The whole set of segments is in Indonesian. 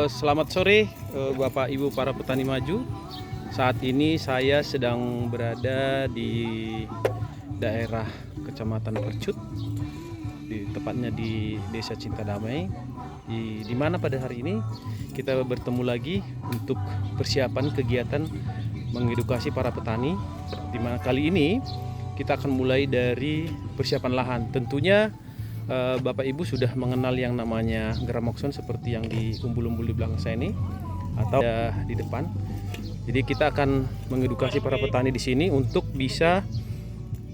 Selamat sore, Bapak Ibu para petani maju. Saat ini saya sedang berada di daerah Kecamatan Percut, tepatnya di Desa Cinta Damai. Di mana pada hari ini kita bertemu lagi untuk persiapan kegiatan mengedukasi para petani. Di mana kali ini kita akan mulai dari persiapan lahan. Tentunya Bapak Ibu sudah mengenal yang namanya Gramoxone seperti yang di umbul-umbul di belakang saya ini atau di depan. Jadi kita akan mengedukasi para petani di sini untuk bisa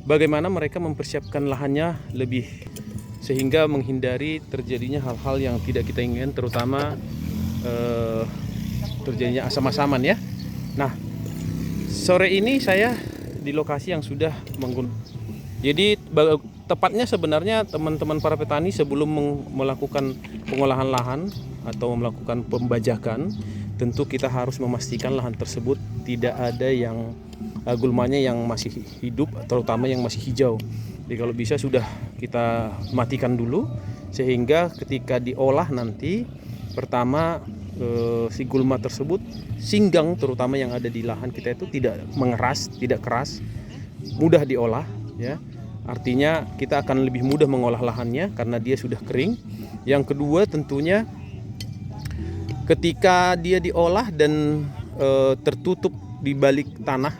bagaimana mereka mempersiapkan lahannya lebih sehingga menghindari terjadinya hal-hal yang tidak kita inginkan, terutama terjadinya asam-asaman ya. Nah, sore ini saya di lokasi yang sudah jadi tepatnya sebenarnya teman-teman para petani sebelum melakukan pengolahan lahan atau melakukan pembajakan, tentu kita harus memastikan lahan tersebut tidak ada yang gulmanya yang masih hidup, terutama yang masih hijau. Jadi kalau bisa sudah kita matikan dulu sehingga ketika diolah nanti pertama si gulma tersebut singgang, terutama yang ada di lahan kita itu tidak mengeras, tidak keras, mudah diolah ya. Artinya kita akan lebih mudah mengolah lahannya karena dia sudah kering. Yang kedua tentunya ketika dia diolah dan tertutup di balik tanah,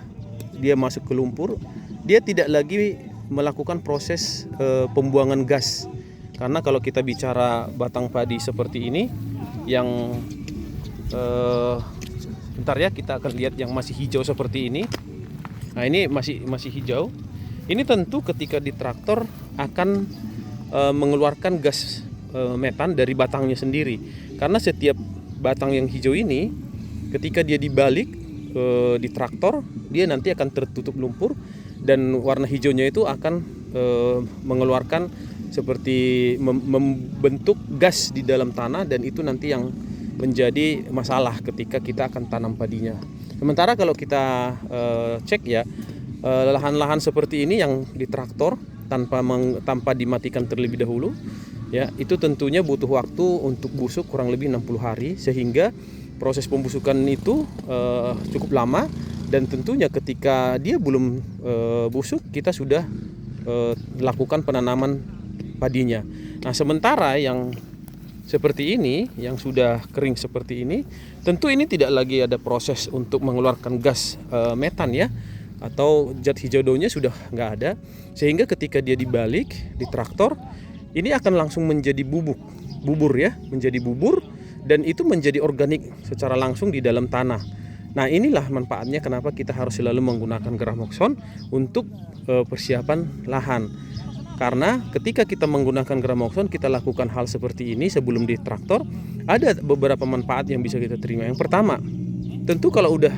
dia masuk ke lumpur, dia tidak lagi melakukan proses pembuangan gas. Karena kalau kita bicara batang padi seperti ini yang bentar ya, kita akan lihat yang masih hijau seperti ini. Nah, ini masih hijau. Ini tentu ketika di traktor akan mengeluarkan gas metan dari batangnya sendiri. Karena setiap batang yang hijau ini ketika dia dibalik di traktor, dia nanti akan tertutup lumpur dan warna hijaunya itu akan mengeluarkan seperti membentuk gas di dalam tanah, dan itu nanti yang menjadi masalah ketika kita akan tanam padinya. Sementara kalau kita cek ya, lahan-lahan seperti ini yang di traktor tanpa dimatikan terlebih dahulu ya, itu tentunya butuh waktu untuk busuk kurang lebih 60 hari, sehingga proses pembusukan itu cukup lama, dan tentunya ketika dia belum busuk kita sudah lakukan penanaman padinya. Nah, sementara yang seperti ini, yang sudah kering seperti ini, tentu ini tidak lagi ada proses untuk mengeluarkan gas metan ya, atau zat hijau daunnya sudah nggak ada, sehingga ketika dia dibalik di traktor ini akan langsung menjadi bubur ya, menjadi bubur, dan itu menjadi organik secara langsung di dalam tanah. Nah, inilah manfaatnya kenapa kita harus selalu menggunakan Gramoxone untuk persiapan lahan. Karena ketika kita menggunakan Gramoxone, kita lakukan hal seperti ini sebelum di traktor, ada beberapa manfaat yang bisa kita terima. Yang pertama, tentu kalau udah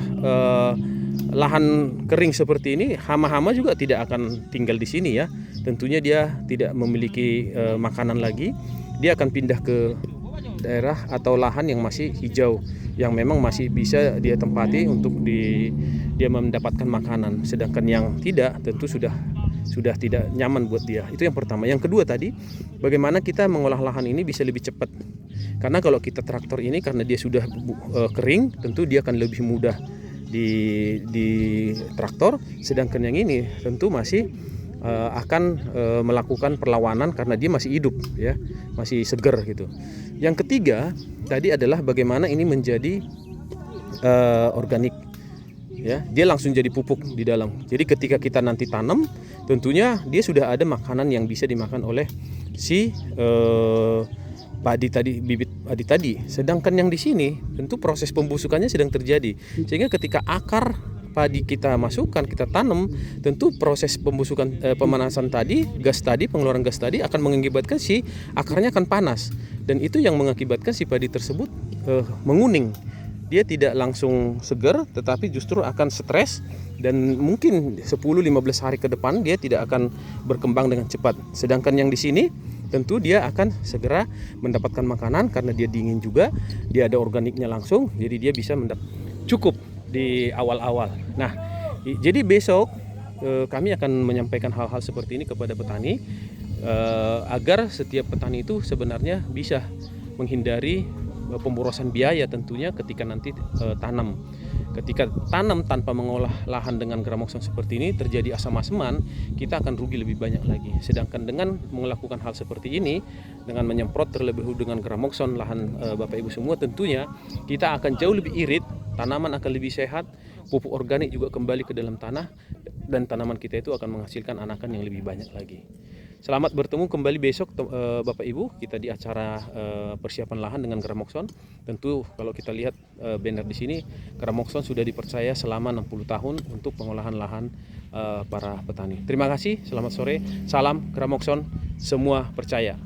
lahan kering seperti ini, hama-hama juga tidak akan tinggal di sini ya. Tentunya dia tidak memiliki makanan lagi. Dia akan pindah ke daerah atau lahan yang masih hijau, yang memang masih bisa dia tempati untuk dia mendapatkan makanan. Sedangkan yang tidak, tentu sudah tidak nyaman buat dia. Itu yang pertama. Yang kedua tadi, bagaimana kita mengolah lahan ini bisa lebih cepat. Karena kalau kita traktor ini, karena dia sudah kering, tentu dia akan lebih mudah di traktor. Sedangkan yang ini tentu masih akan melakukan perlawanan karena dia masih hidup ya, masih segar gitu. Yang ketiga tadi adalah bagaimana ini menjadi organik ya, dia langsung jadi pupuk di dalam. Jadi ketika kita nanti tanam, tentunya dia sudah ada makanan yang bisa dimakan oleh si padi tadi, bibit padi tadi. Sedangkan yang di sini tentu proses pembusukannya sedang terjadi, sehingga ketika akar padi kita masukkan, kita tanam, tentu proses pembusukan pemanasan tadi, pengeluaran gas tadi akan mengakibatkan si akarnya akan panas, dan itu yang mengakibatkan si padi tersebut menguning. Dia tidak langsung segar, tetapi justru akan stres, dan mungkin 10-15 hari ke depan dia tidak akan berkembang dengan cepat. Sedangkan yang di sini tentu dia akan segera mendapatkan makanan karena dia dingin juga, dia ada organiknya langsung, jadi dia bisa cukup di awal-awal. Nah, jadi besok kami akan menyampaikan hal-hal seperti ini kepada petani agar setiap petani itu sebenarnya bisa menghindari pemborosan biaya tentunya ketika nanti tanam. Ketika tanam tanpa mengolah lahan dengan Gramoxone seperti ini terjadi asam-asaman, kita akan rugi lebih banyak lagi. Sedangkan dengan melakukan hal seperti ini, dengan menyemprot terlebih dahulu dengan Gramoxone lahan Bapak Ibu semua, tentunya kita akan jauh lebih irit, tanaman akan lebih sehat, pupuk organik juga kembali ke dalam tanah, dan tanaman kita itu akan menghasilkan anakan yang lebih banyak lagi. Selamat bertemu kembali besok Bapak Ibu, kita di acara persiapan lahan dengan Gramoxone. Tentu kalau kita lihat banner di sini, Gramoxone sudah dipercaya selama 60 tahun untuk pengolahan lahan para petani. Terima kasih, selamat sore, salam Gramoxone, semua percaya.